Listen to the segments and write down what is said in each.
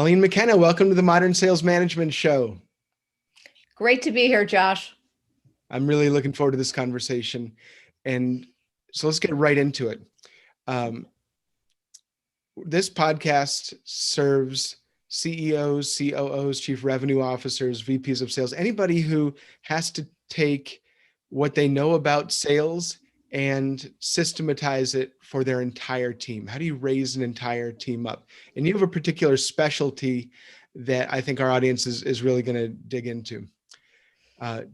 Colleen McKenna, welcome to the Modern Sales Management Show. Great to be here, Josh. I'm really looking forward to this conversation. And so let's get right into it. This podcast serves CEOs, COOs, chief revenue officers, VPs of sales, anybody who has to take what they know about sales and systematize it for their entire team. How do you raise an entire team up? And you have a particular specialty that I think our audience is really going to dig into.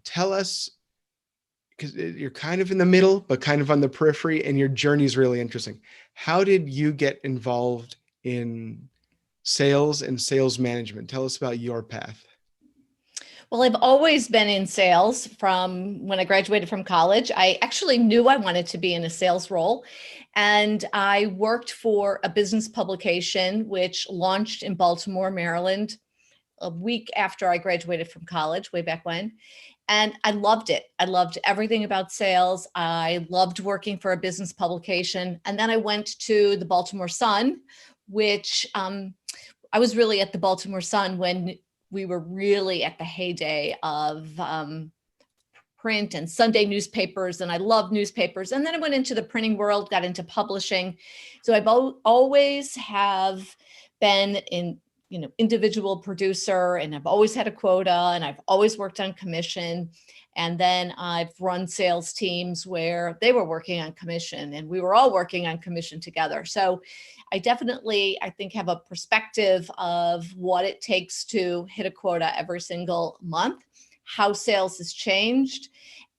Tell us, because you're kind of in the middle, but kind of on the periphery, and your journey is really interesting. How did you get involved in sales and sales management? Tell us about your path. Well, I've always been in sales from when I graduated from college. I actually knew I wanted to be in a sales role. And I worked for a business publication, which launched in Baltimore, Maryland, a week after I graduated from college, way back when. And I loved it. I loved everything about sales. I loved working for a business publication. And then I went to the Baltimore Sun, which I was really at the Baltimore Sun when we were really at the heyday of print and Sunday newspapers, and I loved newspapers. And then I went into the printing world, got into publishing. So I've always have been in, individual producer, and I've always had a quota, and I've always worked on commission. And then I've run sales teams where they were working on commission and we were all working on commission together. So I definitely, I think, have a perspective of what it takes to hit a quota every single month, how sales has changed.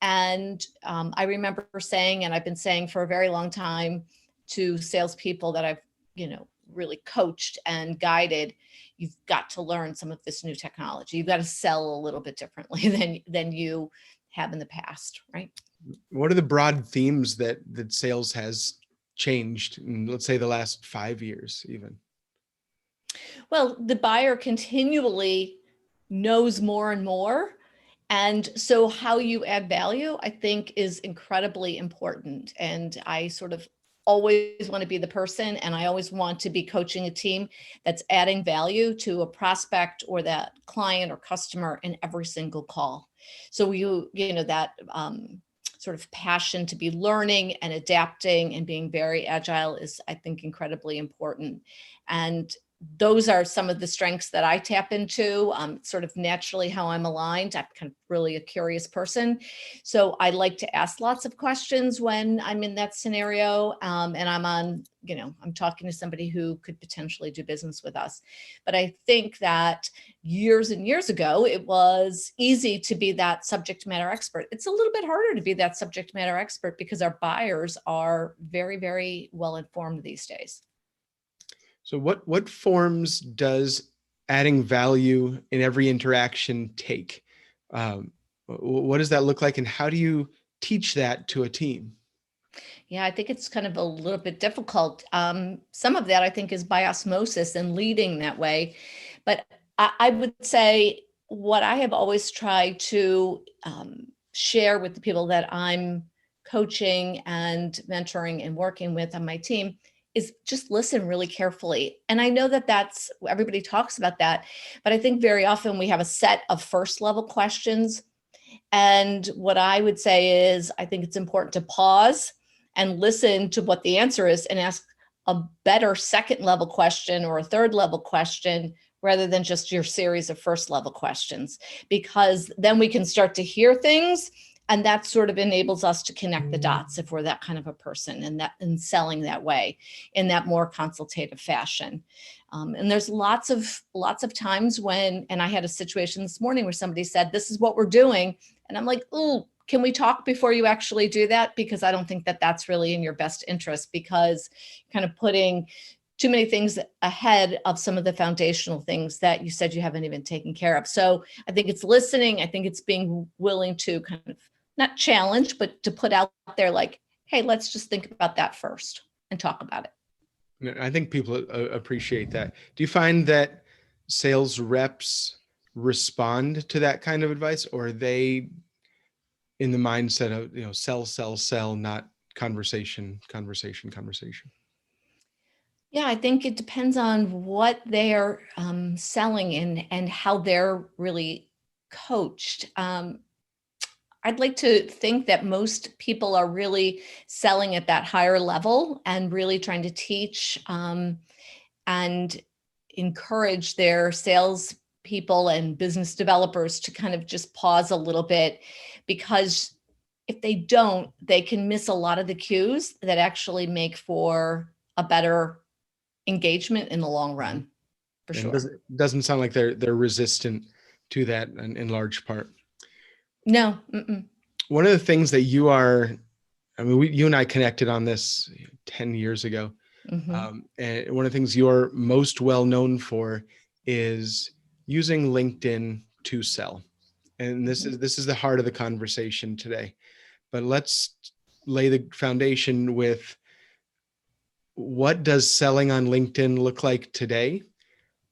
And I remember saying, and I've been saying for a very long time to salespeople that I've, really coached and guided, you've got to learn some of this new technology. You've got to sell a little bit differently than you have in the past, right? What are the broad themes that sales has changed in, let's say, the last 5 years even? Well, the buyer continually knows more and more. And so how you add value, I think, is incredibly important. And I sort of always want to be the person, and I always want to be coaching a team that's adding value to a prospect or that client or customer in every single call. So that sort of passion to be learning and adapting and being very agile is, I think, incredibly important. And those are some of the strengths that I tap into, sort of naturally how I'm aligned. I'm kind of really a curious person. So I like to ask lots of questions when I'm in that scenario. And I'm talking to somebody who could potentially do business with us. But I think that years and years ago, it was easy to be that subject matter expert. It's a little bit harder to be that subject matter expert because our buyers are very, very well informed these days. So what forms does adding value in every interaction take? What does that look like, and how do you teach that to a team? Yeah, I think it's kind of a little bit difficult. Some of that, I think, is by osmosis and leading that way. But I would say what I have always tried to share with the people that I'm coaching and mentoring and working with on my team is just listen really carefully. And I know that that's, everybody talks about that, but I think very often we have a set of first level questions. And what I would say is, I think it's important to pause and listen to what the answer is and ask a better second level question or a third level question rather than just your series of first level questions, because then we can start to hear things. And that sort of enables us to connect the dots if we're that kind of a person and selling that way in that more consultative fashion. And there's lots of times when, and I had a situation this morning where somebody said, this is what we're doing. And I'm like, oh, can we talk before you actually do that? Because I don't think that that's really in your best interest, because you're kind of putting too many things ahead of some of the foundational things that you said you haven't even taken care of. So I think it's listening. I think it's being willing to kind of not challenge, but to put out there like, hey, let's just think about that first and talk about it. I think people appreciate that. Do you find that sales reps respond to that kind of advice, or are they in the mindset of, sell, not conversation? Yeah, I think it depends on what they're selling and how they're really coached. I'd like to think that most people are really selling at that higher level and really trying to teach and encourage their sales people and business developers to kind of just pause a little bit, because if they don't, they can miss a lot of the cues that actually make for a better engagement in the long run, for And sure. doesn't sound like they're resistant to that in large part. No. Mm-mm. One of the things that you are, I mean, you and I connected on this 10 years ago. Mm-hmm. And one of the things you're most well known for is using LinkedIn to sell. And Mm-hmm. this is the heart of the conversation today. But let's lay the foundation with, what does selling on LinkedIn look like today?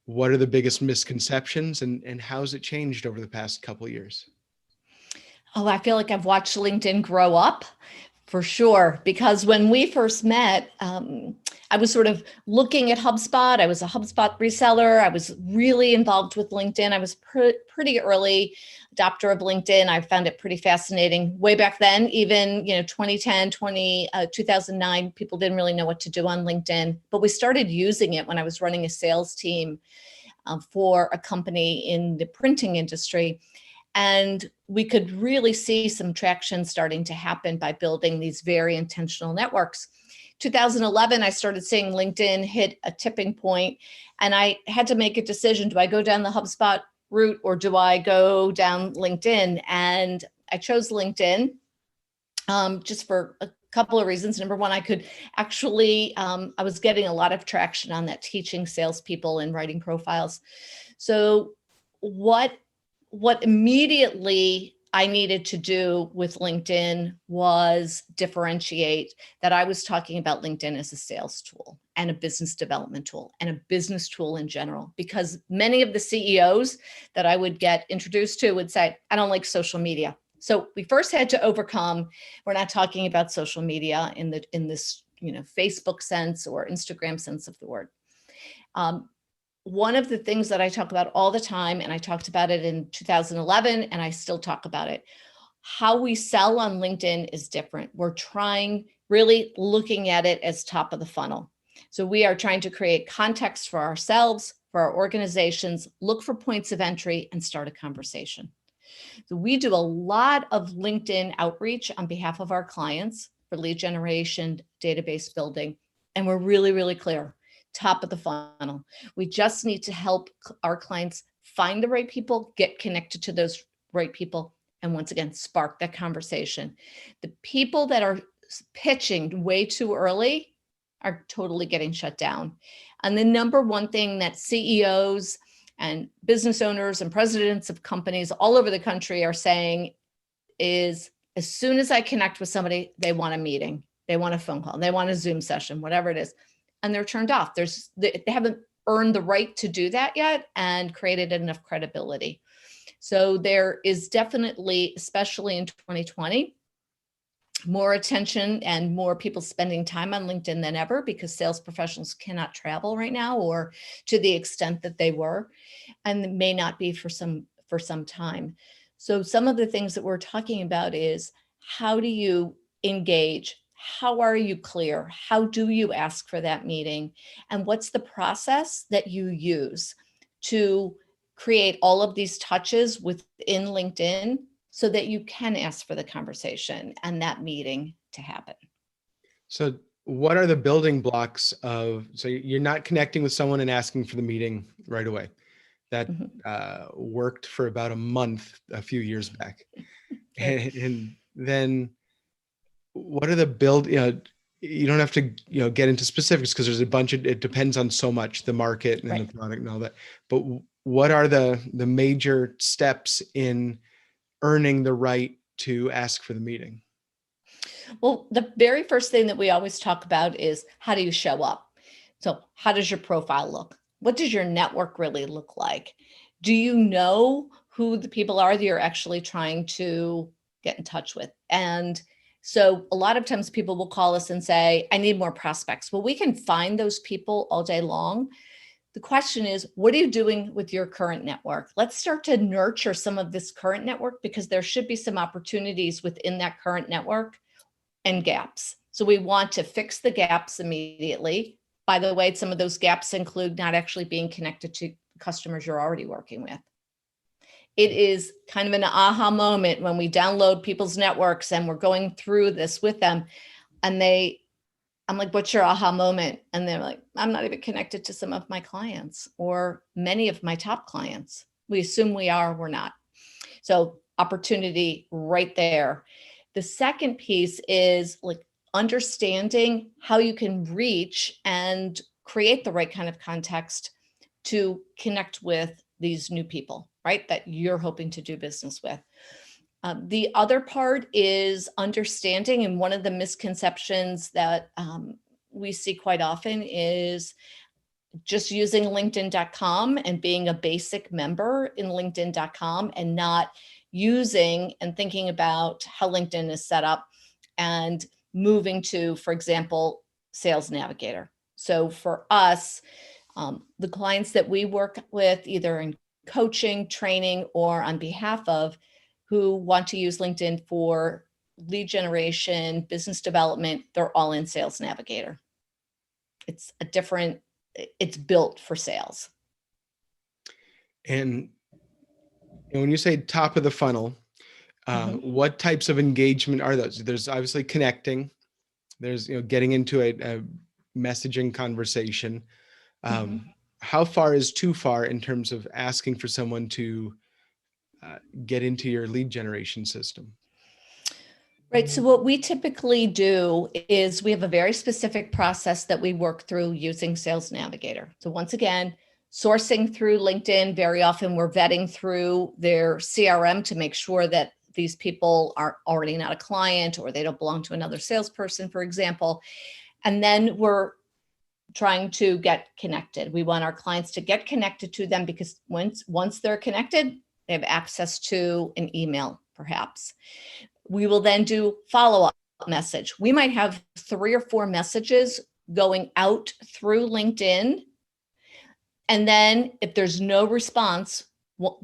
What are the biggest misconceptions, and how's it changed over the past couple of years? Oh, I feel like I've watched LinkedIn grow up for sure. Because when we first met, I was sort of looking at HubSpot. I was a HubSpot reseller. I was really involved with LinkedIn. I was pretty early adopter of LinkedIn. I found it pretty fascinating way back then. Even 2010, 2009, people didn't really know what to do on LinkedIn. But we started using it when I was running a sales team for a company in the printing industry. And we could really see some traction starting to happen by building these very intentional networks. 2011, I started seeing LinkedIn hit a tipping point, and I had to make a decision. Do I go down the HubSpot route or do I go down LinkedIn? And I chose LinkedIn just for a couple of reasons. Number one, I could actually, I was getting a lot of traction on that, teaching salespeople and writing profiles. So what immediately I needed to do with LinkedIn was differentiate that I was talking about LinkedIn as a sales tool and a business development tool and a business tool in general, because many of the CEOs that I would get introduced to would say, I don't like social media. So we first had to overcome, we're not talking about social media in this Facebook sense or Instagram sense of the word. One of the things that I talk about all the time, and I talked about it in 2011, and I still talk about it, how we sell on LinkedIn is different. We're really looking at it as top of the funnel. So we are trying to create context for ourselves, for our organizations, look for points of entry, and start a conversation. So we do a lot of LinkedIn outreach on behalf of our clients for lead generation, database building, and we're really, really clear. Top of the funnel. We just need to help our clients find the right people, get connected to those right people, and once again, spark that conversation. The people that are pitching way too early are totally getting shut down. And the number one thing that CEOs and business owners and presidents of companies all over the country are saying is, as soon as I connect with somebody, they want a meeting, they want a phone call, they want a Zoom session, whatever it is, and they're turned off. They haven't earned the right to do that yet and created enough credibility. So there is definitely, especially in 2020, more attention and more people spending time on LinkedIn than ever, because sales professionals cannot travel right now, or to the extent that they were, and may not be for some time. So some of the things that we're talking about is, how do you engage? How are you clear? How do you ask for that meeting? And what's the process that you use to create all of these touches within LinkedIn so that you can ask for the conversation and that meeting to happen? So what are the building blocks so you're not connecting with someone and asking for the meeting right away? That Mhm. worked for about a month a few years back. Okay. And then what are the build, you don't have to, get into specifics, because there's a bunch of, it depends on so much, the market and the Right. product and all that. But what are the major steps in earning the right to ask for the meeting? Well, the very first thing that we always talk about is, how do you show up? So, how does your profile look? What does your network really look like? Do you know who the people are that you're actually trying to get in touch with? And So a lot of times people will call us and say, I need more prospects. Well, we can find those people all day long. The question is, what are you doing with your current network? Let's start to nurture some of this current network, because there should be some opportunities within that current network and gaps. So we want to fix the gaps immediately. By the way, some of those gaps include not actually being connected to customers you're already working with. It is kind of an aha moment when we download people's networks and we're going through this with them, and I'm like, what's your aha moment? And they're like, I'm not even connected to some of my clients or many of my top clients. We assume we are, we're not. So opportunity right there. The second piece is like understanding how you can reach and create the right kind of context to connect with these new people, right? That you're hoping to do business with. The other part is understanding, and one of the misconceptions that we see quite often is just using LinkedIn.com and being a basic member in LinkedIn.com and not using and thinking about how LinkedIn is set up and moving to, for example, Sales Navigator. So for us, the clients that we work with, either in coaching, training, or on behalf of, who want to use LinkedIn for lead generation, business development, they're all in Sales Navigator. It's built for sales. And when you say top of the funnel, what types of engagement are those? There's obviously connecting. There's, getting into a messaging conversation. How far is too far in terms of asking for someone to get into your lead generation system? Right. So what we typically do is we have a very specific process that we work through using Sales Navigator. So once again, sourcing through LinkedIn, very often we're vetting through their CRM to make sure that these people are already not a client or they don't belong to another salesperson, for example. And then we're trying to get connected. We want our clients to get connected to them, because once they're connected, they have access to an email, perhaps. We will then do follow-up message. We might have 3 or 4 messages going out through LinkedIn. And then if there's no response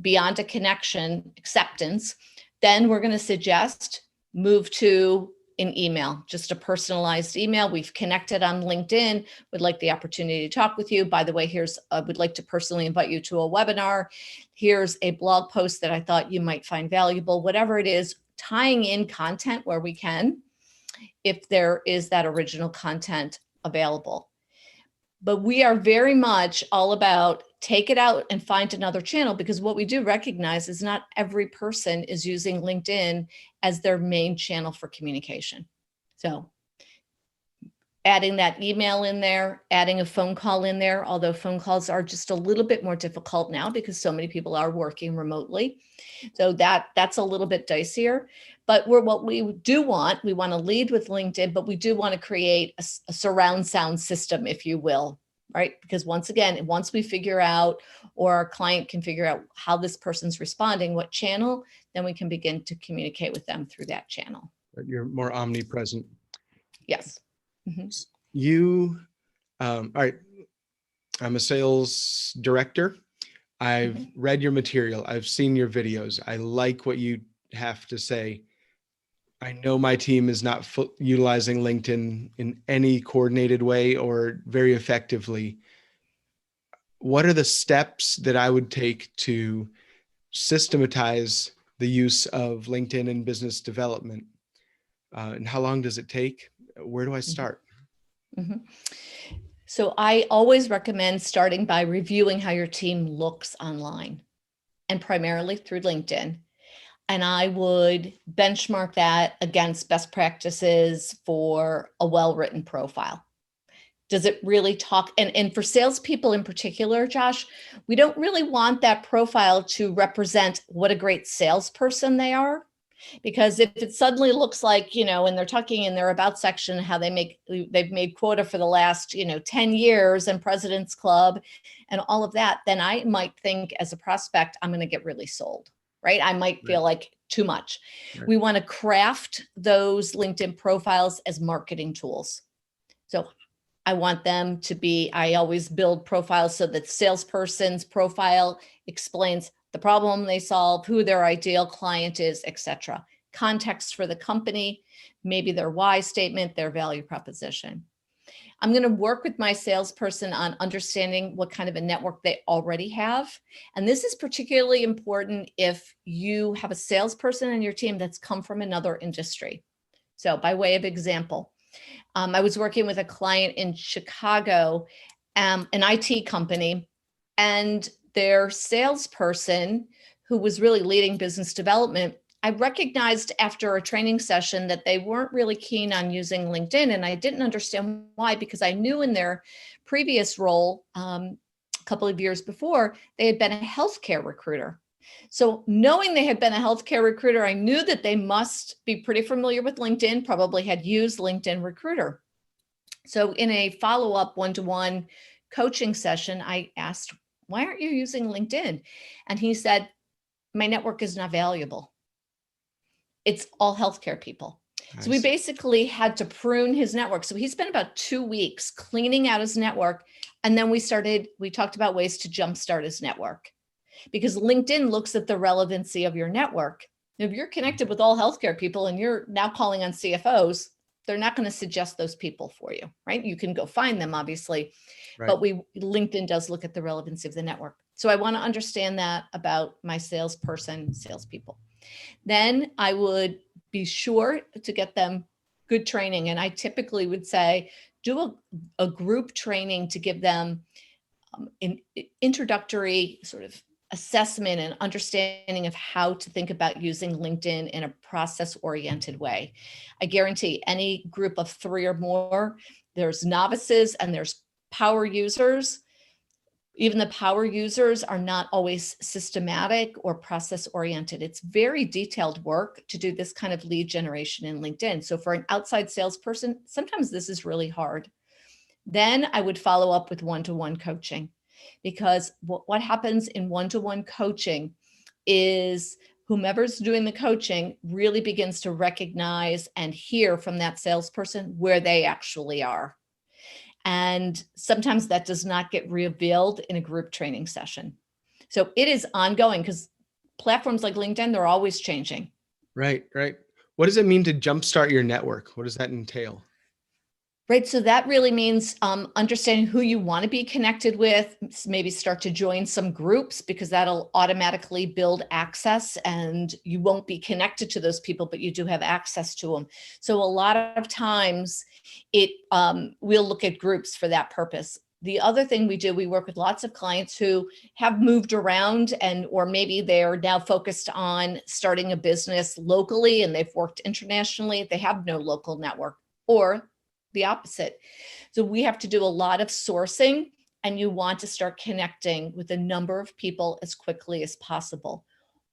beyond a connection acceptance, then we're going to suggest move to an email, just a personalized email. We've connected on LinkedIn, would like the opportunity to talk with you. By the way, would like to personally invite you to a webinar. Here's a blog post that I thought you might find valuable, whatever it is, tying in content where we can, if there is that original content available. But we are very much all about take it out and find another channel, because what we do recognize is not every person is using LinkedIn as their main channel for communication. So adding that email in there, adding a phone call in there, although phone calls are just a little bit more difficult now because so many people are working remotely. So that's a little bit dicier. But what we want to lead with LinkedIn, but we do want to create a surround sound system, if you will, right? Because once again, once we figure out, or our client can figure out how this person's responding, what channel, then we can begin to communicate with them through that channel. You're more omnipresent. Yes. All right. I'm a sales director. I've read your material. I've seen your videos. I like what you have to say. I know my team is not utilizing LinkedIn in any coordinated way or very effectively. What are the steps that I would take to systematize the use of LinkedIn in business development? And how long does it take? Where do I start? So I always recommend starting by reviewing how your team looks online, and primarily through LinkedIn. And I would benchmark that against best practices for a well-written profile. Does it really talk? And for salespeople in particular, Josh, we don't really want that profile to represent what a great salesperson they are. Because if it suddenly looks like, when they're talking in their about section, how they've made quota for the last, 10 years and President's Club and all of that, then I might think as a prospect, I'm going to get really sold. right? I might feel like too much. Right. We want to craft those LinkedIn profiles as marketing tools. So I want them to be, I always build profiles so that the salesperson's profile explains the problem they solve, who their ideal client is, etc. Context for the company, maybe their why statement, their value proposition. I'm going to work with my salesperson on understanding what kind of a network they already have. And this is particularly important if you have a salesperson on your team that's come from another industry. So by way of example, I was working with a client in Chicago, an IT company, and their salesperson, who was really leading business development, I recognized after a training session that they weren't really keen on using LinkedIn. And I didn't understand why, because I knew in their previous role, a couple of years before, they had been a healthcare recruiter. So knowing they had been a healthcare recruiter, I knew that they must be pretty familiar with LinkedIn, probably had used LinkedIn Recruiter. So in a follow-up one-to-one coaching session, I asked, why aren't you using LinkedIn? And he said, my network is not valuable. It's all healthcare people. So we basically had to prune his network. So he spent about 2 weeks cleaning out his network. And then we talked about ways to jumpstart his network, because LinkedIn looks at the relevancy of your network. If you're connected with all healthcare people and you're now calling on CFOs, they're not going to suggest those people for you, right? You can go find them, obviously, but LinkedIn does look at the relevancy of the network. So I want to understand that about my salespeople. Then I would be sure to get them good training. And I typically would say, do a group training to give them an introductory sort of assessment and understanding of how to think about using LinkedIn in a process-oriented way. I guarantee any group of 3 or more, there's novices and there's power users. Even the power users are not always systematic or process-oriented. It's very detailed work to do this kind of lead generation in LinkedIn. So for an outside salesperson, sometimes this is really hard. Then I would follow up with one-to-one coaching, because what happens in one-to-one coaching is whomever's doing the coaching really begins to recognize and hear from that salesperson where they actually are. And sometimes that does not get revealed in a group training session. So it is ongoing, because platforms like LinkedIn, they're always changing. Right. What does it mean to jumpstart your network? What does that entail? Right. So that really means understanding who you want to be connected with, maybe start to join some groups, because that'll automatically build access, and you won't be connected to those people, but you do have access to them. So a lot of times we'll look at groups for that purpose. The other thing we do, we work with lots of clients who have moved around, or maybe they're now focused on starting a business locally and they've worked internationally. They have no local network, or the opposite. So we have to do a lot of sourcing, and you want to start connecting with a number of people as quickly as possible.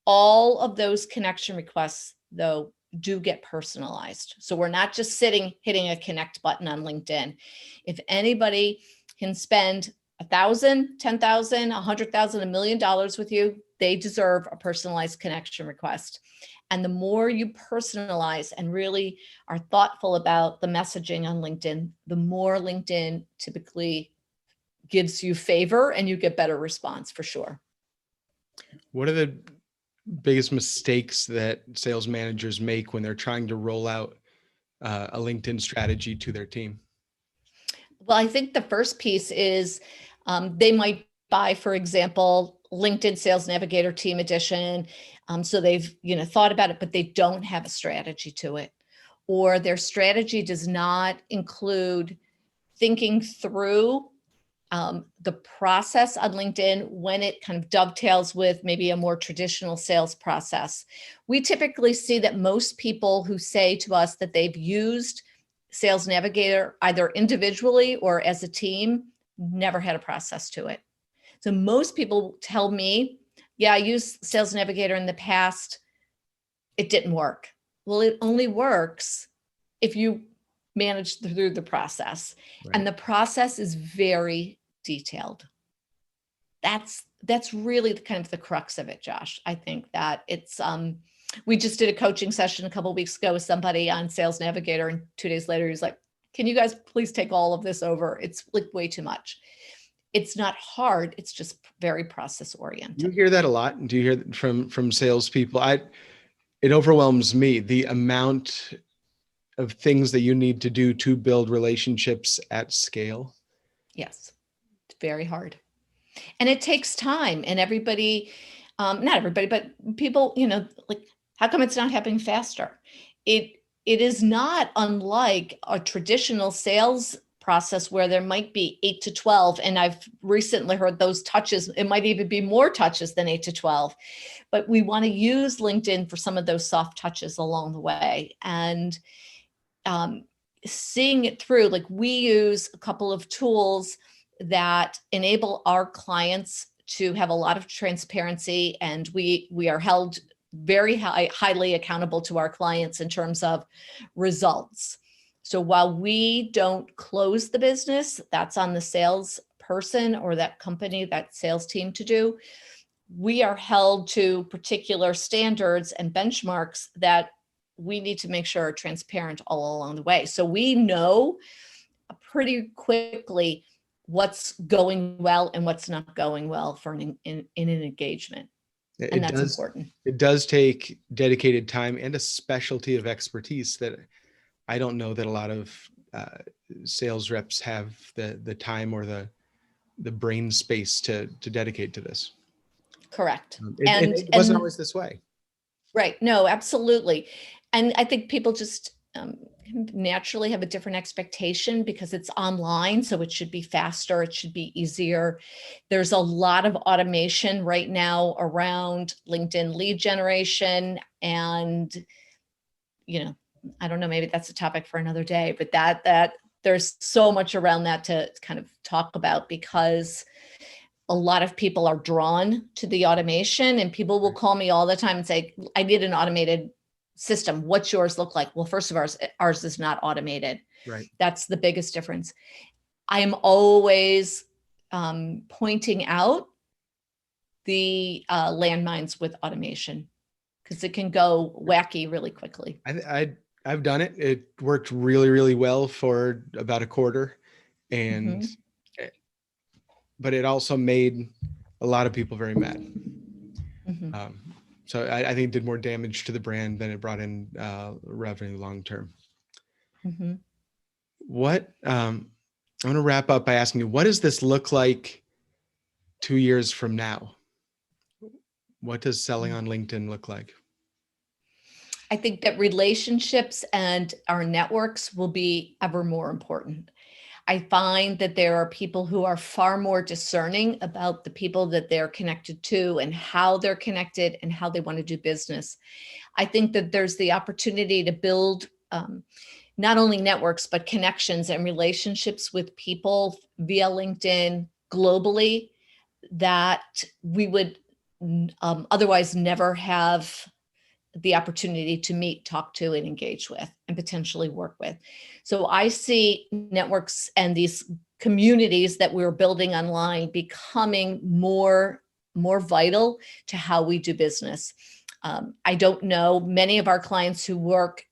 All of those connection requests, though, do get personalized. So we're not just hitting a connect button on LinkedIn. If anybody can spend $1,000, $10,000, $100,000, $1 million with you, they deserve a personalized connection request. And the more you personalize and really are thoughtful about the messaging on LinkedIn, the more LinkedIn typically gives you favor and you get better response, for sure. What are the biggest mistakes that sales managers make when they're trying to roll out a LinkedIn strategy to their team? Well, I think the first piece is they might buy, for example, LinkedIn Sales Navigator Team Edition. So they've thought about it, but they don't have a strategy to it, or their strategy does not include thinking through the process on LinkedIn when it kind of dovetails with maybe a more traditional sales process. We typically see that most people who say to us that they've used Sales Navigator either individually or as a team never had a process to it. So most people tell me, yeah, I used Sales Navigator in the past. It didn't work. Well, it only works if you manage through the process. Right. And the process is very detailed. That's that's really kind of the crux of it, Josh. I think that it's, we just did a coaching session a couple of weeks ago with somebody on Sales Navigator, and 2 days later, he's like, can you guys please take all of this over? It's like way too much. It's not hard. It's just very process You oriented. hear that a lot. Do you hear that from salespeople? It overwhelms me, the amount of things that you need to do to build relationships at scale. Yes, it's very hard. And it takes time, and everybody, not everybody, but people, like, how come it's not happening faster? It is not unlike a traditional sales process where there might be 8 to 12. And I've recently heard those touches, it might even be more touches than 8 to 12. But we want to use LinkedIn for some of those soft touches along the way. And seeing it through, like, we use a couple of tools that enable our clients to have a lot of transparency, and we are held very highly accountable to our clients in terms of results. So while we don't close the business, that's on the sales person or that company, that sales team to do. We are held to particular standards and benchmarks that we need to make sure are transparent all along the way. So we know pretty quickly what's going well and what's not going well for in an engagement. And that's important. It does take dedicated time and a specialty of expertise that I don't know that a lot of sales reps have the time or the brain space to dedicate to this. Correct. It wasn't always this way. Right. No, absolutely. And I think people just naturally have a different expectation because it's online. So it should be faster. It should be easier. There's a lot of automation right now around LinkedIn lead generation. And, I don't know, maybe that's a topic for another day, but that there's so much around that to kind of talk about, because a lot of people are drawn to the automation, and people will call me all the time and say, I need an automated system. What's yours look like? Well, first of all, ours is not automated. Right. That's the biggest difference. I am always pointing out the landmines with automation, because it can go wacky really quickly. I've done it. It worked really, really well for about a quarter, and but it also made a lot of people very mad. So I think it did more damage to the brand than it brought in revenue long term. What I'm going to wrap up by asking you, what does this look like 2 years from now? What does selling on LinkedIn look like? I think that relationships and our networks will be ever more important. I find that there are people who are far more discerning about the people that they're connected to and how they're connected and how they want to do business. I think that there's the opportunity to build not only networks, but connections and relationships with people via LinkedIn globally that we would otherwise never have the opportunity to meet, talk to, and engage with, and potentially work with. So I see networks and these communities that we're building online becoming more vital to how we do business. I don't know many of our clients who work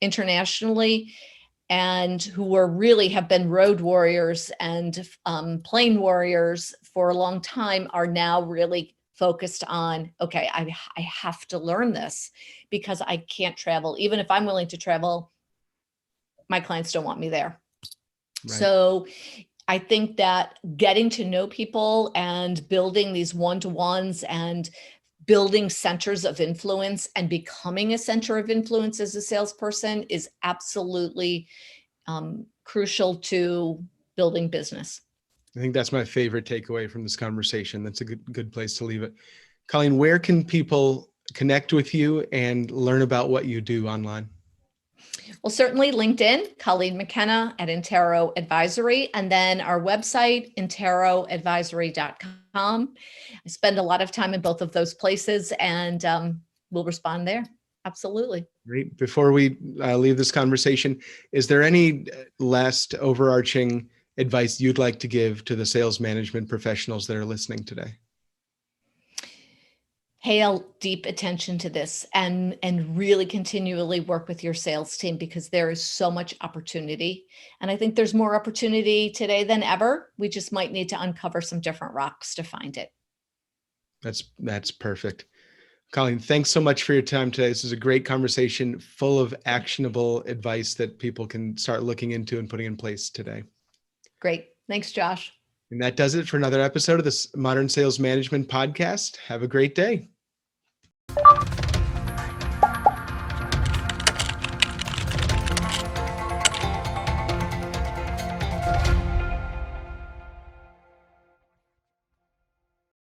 internationally and who really have been road warriors and plane warriors for a long time are now really focused on, okay, I have to learn this because I can't travel. Even if I'm willing to travel, my clients don't want me there. Right. So I think that getting to know people and building these one-to-ones and building centers of influence and becoming a center of influence as a salesperson is absolutely crucial to building business. I think that's my favorite takeaway from this conversation. That's a good place to leave it. Colleen, where can people connect with you and learn about what you do online? Well, certainly LinkedIn, Colleen McKenna at Intero Advisory, and then our website, interoadvisory.com. I spend a lot of time in both of those places, and we'll respond there. Absolutely. Great. Before we leave this conversation, is there any last overarching advice you'd like to give to the sales management professionals that are listening today? Pay deep attention to this and really continually work with your sales team, because there is so much opportunity. And I think there's more opportunity today than ever. We just might need to uncover some different rocks to find it. That's perfect. Colleen, thanks so much for your time today. This is a great conversation full of actionable advice that people can start looking into and putting in place today. Great. Thanks, Josh. And that does it for another episode of this Modern Sales Management Podcast. Have a great day.